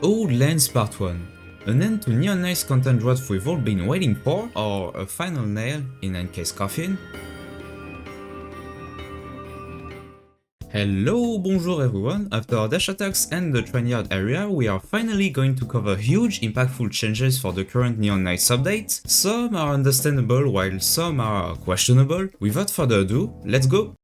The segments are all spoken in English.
Old Lands Pt.1. An end to NeonKnights content drought we've all been waiting for, or a final nail in NK's coffin? Hello, bonjour everyone. After our dash attacks and the Trainyard area, we are finally going to cover huge impactful changes for the current NeonKnights update. Some are understandable while some are questionable. Without further ado, let's go!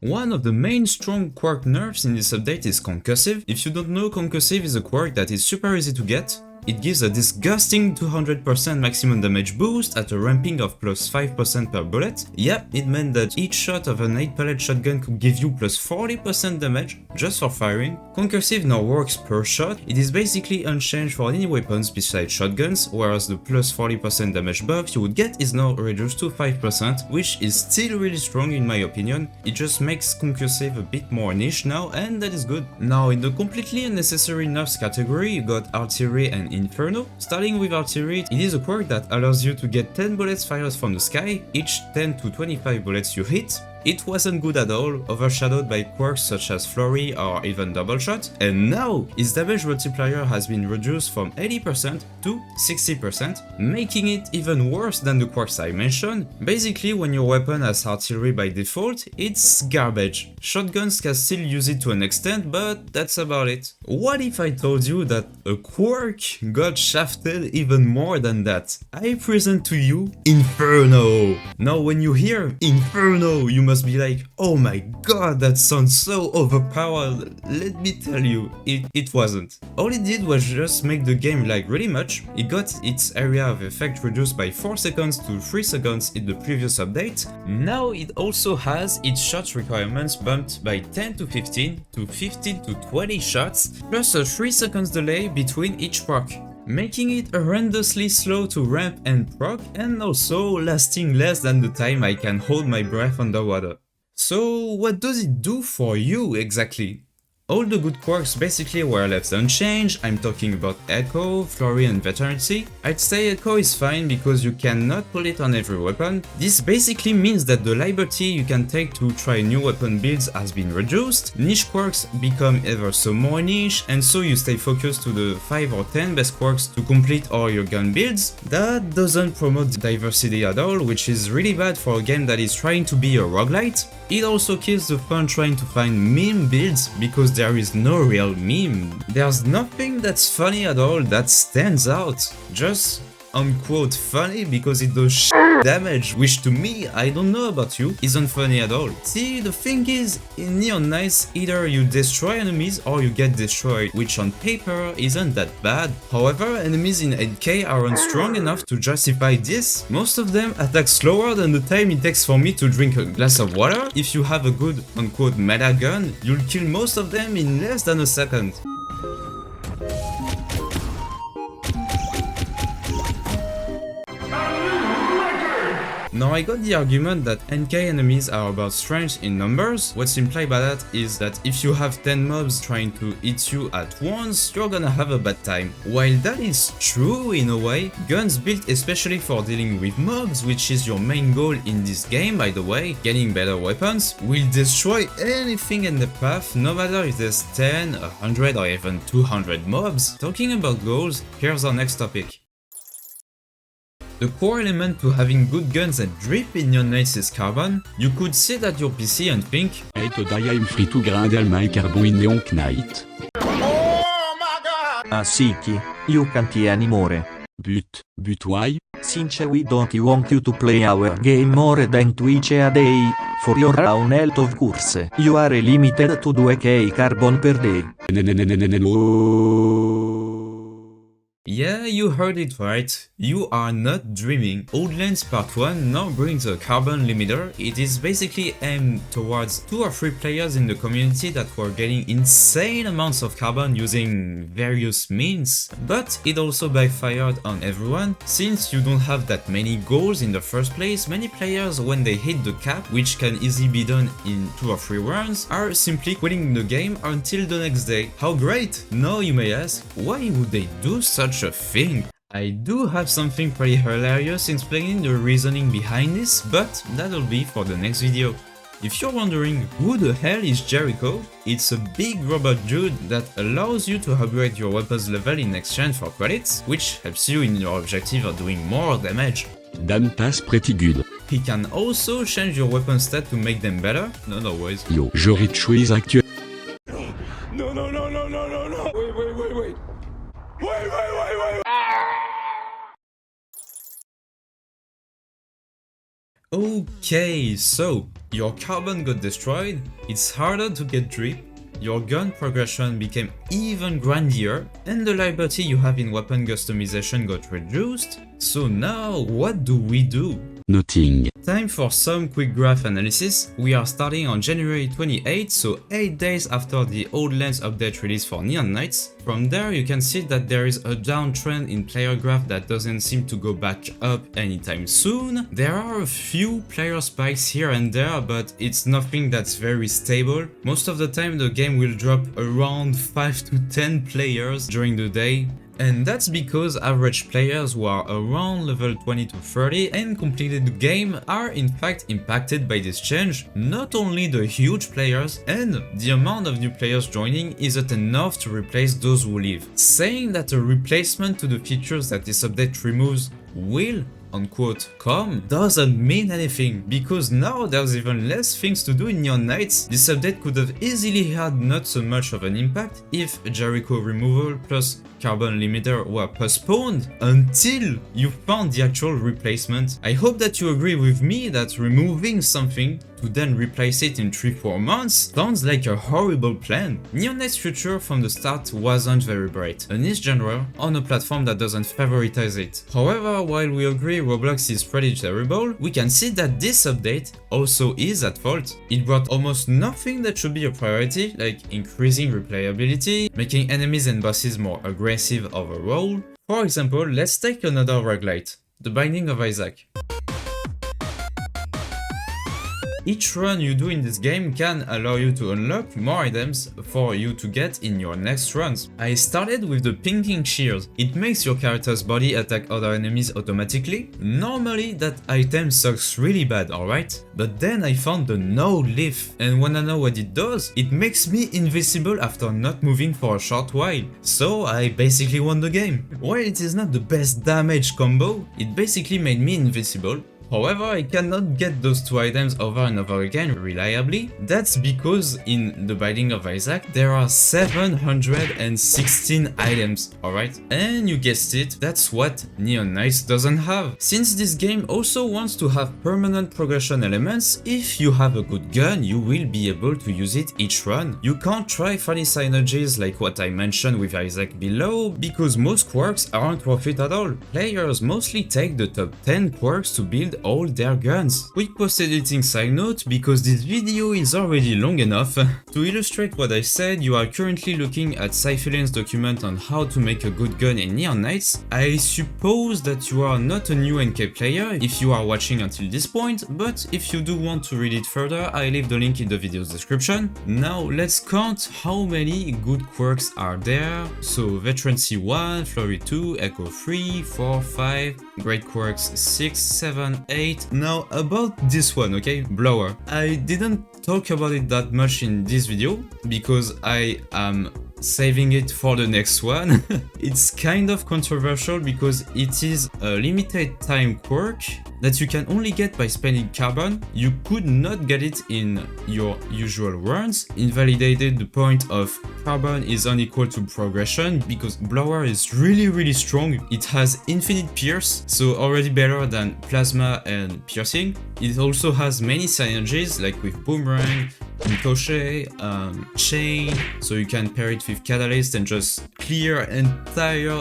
One of the main strong quirk nerfs in this update is Concussive. If you don't know, Concussive is a quirk that is super easy to get. It gives a disgusting 200% maximum damage boost at a ramping of plus 5% per bullet. Yep, it meant that each shot of an 8 pellet shotgun could give you plus 40% damage just for firing. Concussive now works per shot. It is basically unchanged for any weapons besides shotguns, whereas the plus 40% damage buff you would get is now reduced to 5%, which is still really strong in my opinion. It just makes Concussive a bit more niche now, and that is good. Now in the completely unnecessary nerfs category, you got Artillery and Inferno. Starting with Artillery, it is a quirk that allows you to get 10 bullets fired from the sky, each 10 to 25 bullets you hit. It wasn't good at all, overshadowed by quirks such as Flurry or even Double Shot, and now its damage multiplier has been reduced from 80% to 60%, making it even worse than the quirks I mentioned. Basically, when your weapon has artillery by default, it's garbage. Shotguns can still use it to an extent, but that's about it. What if I told you that a quirk got shafted even more than that? I present to you Inferno! Now when you hear Inferno, you must be like, oh my god, that sounds so overpowered. Let me tell you, it wasn't. All it did was just make the game lag really much. It got its area of effect reduced by 4 seconds to 3 seconds in the previous update. Now it also has its shots requirements bumped by 10 to 15 to 15 to 20 shots, plus a 3 seconds delay between each proc, making it horrendously slow to ramp and proc, and also lasting less than the time I can hold my breath underwater. So what does it do for you exactly? All the good quirks basically were left unchanged. I'm talking about Echo, Flurry and Veterancy. I'd say Echo is fine because you cannot pull it on every weapon. This basically means that the liberty you can take to try new weapon builds has been reduced. Niche quirks become ever so more niche, and so you stay focused to the 5 or 10 best quirks to complete all your gun builds. That doesn't promote diversity at all, which is really bad for a game that is trying to be a roguelite. It also kills the fun trying to find meme builds because there is no real meme. There's nothing that's funny at all that stands out. Just unquote funny because it does damage, which to me, I don't know about you, isn't funny at all. See, the thing is, in NeonKnights, either you destroy enemies or you get destroyed, which on paper isn't that bad. However, enemies in 8K aren't strong enough to justify this. Most of them attack slower than the time it takes for me to drink a glass of water. If you have a good unquote meta gun, you'll kill most of them in less than a second. Now I got the argument that NK enemies are about strength in numbers. What's implied by that is that if you have 10 mobs trying to hit you at once, you're gonna have a bad time. While that is true in a way, guns built especially for dealing with mobs, which is your main goal in this game by the way, getting better weapons, will destroy anything in the path, no matter if there's 10, 100 or even 200 mobs. Talking about goals, here's our next topic. The core element to having good guns and drip in NeonKnights is carbon. You could sit at your PC and think, Hey today I'm free to grind all my carbon in NeonKnights. Ah Siki, you can't anymore. But why? Since we don't want you to play our game more than Twitch a day, for your own health of course, you are limited to 2k carbon per day. yeah, you heard it right. You are not dreaming. Old Lands Pt.1 now brings a carbon limiter. It is basically aimed towards 2 or 3 players in the community that were getting insane amounts of carbon using various means, but it also backfired on everyone. Since you don't have that many goals in the first place, many players when they hit the cap, which can easily be done in 2 or 3 rounds, are simply quitting the game until the next day. How great! Now you may ask, why would they do such a thing? I do have something pretty hilarious explaining the reasoning behind this, but that'll be for the next video. If you're wondering who the hell is Jericho, it's a big robot dude that allows you to upgrade your weapons level in exchange for credits, which helps you in your objective of doing more damage. That passe pretty good. He can also change your weapon stat to make them better, not always. Yo, j'aurais choisi actuel. No. Wait. Wait. Okay, so your carbon got destroyed, it's harder to get drip, your gun progression became even grindier, and the liberty you have in weapon customization got reduced. So now, what do we do? Nothing. Time for some quick graph analysis. We are starting on January 28, so 8 days after the Old Lands update release for NeonKnights. From there you can see that there is a downtrend in player graph that doesn't seem to go back up anytime soon. There are a few player spikes here and there, but it's nothing that's very stable. Most of the time the game will drop around 5 to 10 players during the day. And that's because average players who are around level 20 to 30 and completed the game are in fact impacted by this change. Not only the huge players, and the amount of new players joining isn't enough to replace those who leave. Saying that a replacement to the features that this update removes will unquote come doesn't mean anything, because now there's even less things to do in NeonKnights. This update could have easily had not so much of an impact if Jericho removal plus carbon limiter were postponed until you found the actual replacement. I hope that you agree with me that removing something to then replace it in 3-4 months sounds like a horrible plan. NeonKnights' future from the start wasn't very bright, a niche genre on a platform that doesn't favoritize it. However, while we agree Roblox is pretty terrible, we can see that this update also is at fault. It brought almost nothing that should be a priority, like increasing replayability, making enemies and bosses more aggressive overall. For example, let's take another roguelite, The Binding of Isaac. Each run you do in this game can allow you to unlock more items for you to get in your next runs. I started with the pinking shears. It makes your character's body attack other enemies automatically. Normally that item sucks really bad, alright? But then I found the no leaf, and when I know what it does, it makes me invisible after not moving for a short while. So I basically won the game. While it is not the best damage combo, it basically made me invisible. However, I cannot get those two items over and over again reliably. That's because in The Binding of Isaac there are 716 items, alright? And you guessed it, that's what NeonKnights doesn't have. Since this game also wants to have permanent progression elements, if you have a good gun, you will be able to use it each run. You can't try funny synergies like what I mentioned with Isaac below, because most quirks aren't worth it at all. Players mostly take the top 10 quirks to build all their guns. Quick post-editing side note, because this video is already long enough. To illustrate what I said, you are currently looking at Syfilen's document on how to make a good gun in NeonKnights. I suppose that you are not a new NK player if you are watching until this point, but if you do want to read it further, I leave the link in the video's description. Now let's count how many good quirks are there. So Veterancy 1, Flurry 2, Echo 3, 4, 5, Great Quirks 6, 7, 8. Now about this one, okay, Blower. I didn't talk about it that much in this video because I am saving it for the next one. It's kind of controversial because it is a limited time quirk that you can only get by spending carbon. You could not get it in your usual runs. Invalidated the point of carbon is unequal to progression because Blower is really strong. It has infinite pierce, so already better than plasma and piercing. It also has many synergies like with boomerang, ricochet, chain, so you can pair it with catalyst and just clear entire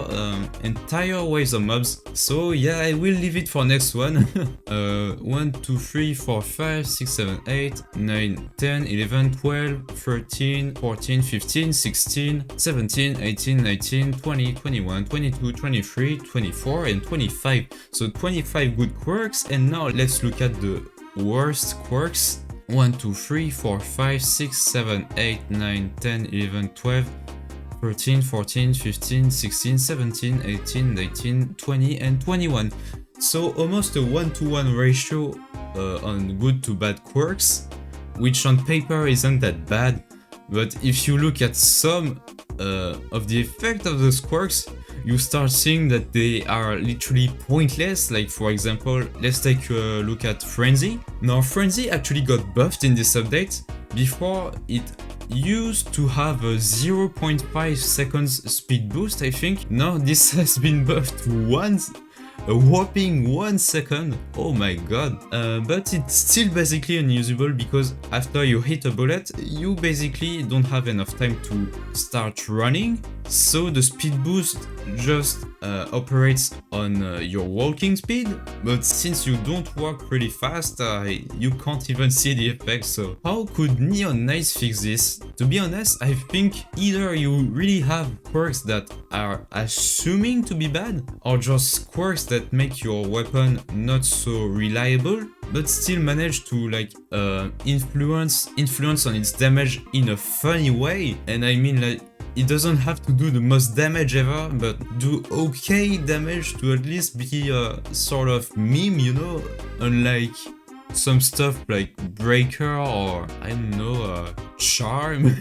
waves of mobs. So yeah, I will leave it for next one. 1, 2, 3, 4, 5, 6, 7, 8, 9, 10, 11, 12, 13, 14, 15, 16, 17, 18, 19, 20, 21, 22, 23, 24, and 25. So 25 good quirks, and now let's look at the worst quirks. 1, 2, 3, 4, 5, 6, 7, 8, 9, 10, 11, 12, 13, 14, 15, 16, 17, 18, 19, 20, and 21. So almost a 1-to-1 ratio on good to bad quirks. which on paper isn't that bad, but if you look at some of the effect of those quirks, you start seeing that they are literally pointless. Like for example, let's take a look at Frenzy. Now Frenzy actually got buffed in this update. Before, it used to have a 0.5 seconds speed boost, I think. Now this has been buffed to a whopping 1 second. Oh my god. But it's still basically unusable because after you hit a bullet, you basically don't have enough time to start running. So the speed boost just operates on your walking speed, but since you don't walk pretty fast, you can't even see the effect. So how could NeonKnights fix this? To be honest, I think either you really have quirks that are assuming to be bad, or just quirks that make your weapon not so reliable, but still manage to like influence on its damage in a funny way. And I mean, like, it doesn't have to do the most damage ever, but do okay damage to at least be a sort of meme, you know? Unlike some stuff like Breaker or, I don't know, Charm.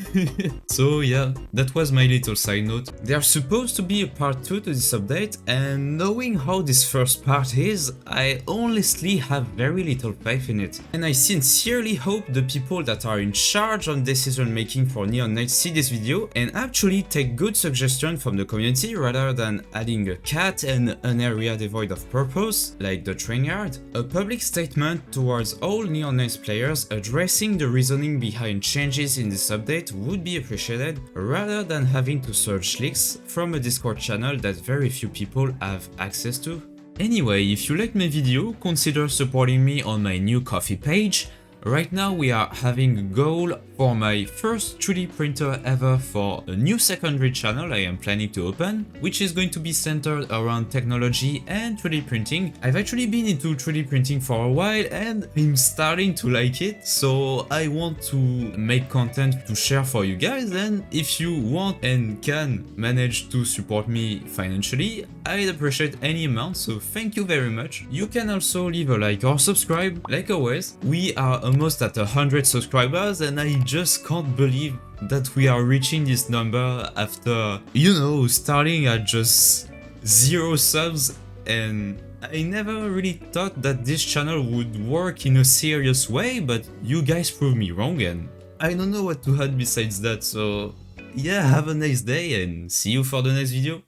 So yeah, that was my little side note. There's supposed to be a part 2 to this update, and knowing how this first part is, I honestly have very little faith in it. And I sincerely hope the people that are in charge on decision making for NeonKnights see this video and actually take good suggestions from the community rather than adding a cat and an area devoid of purpose, like the Drakengard. A public statement towards all NeonKnights players addressing the reasoning behind changes in this update would be appreciated, rather than having to search leaks from a Discord channel that very few people have access to. Anyway, if you liked my video, consider supporting me on my new Ko-fi page. Right now we are having a goal for my first 3D printer ever for a new secondary channel I am planning to open, which is going to be centered around technology and 3D printing. I've actually been into 3D printing for a while and I'm starting to like it, so I want to make content to share for you guys, and if you want and can manage to support me financially, I'd appreciate any amount, so thank you very much. You can also leave a like or subscribe, like always. We are almost at 100 subscribers and I just can't believe that we are reaching this number after, you know, starting at just 0 subs, and I never really thought that this channel would work in a serious way, but you guys proved me wrong and I don't know what to add besides that, so yeah, have a nice day and see you for the next video.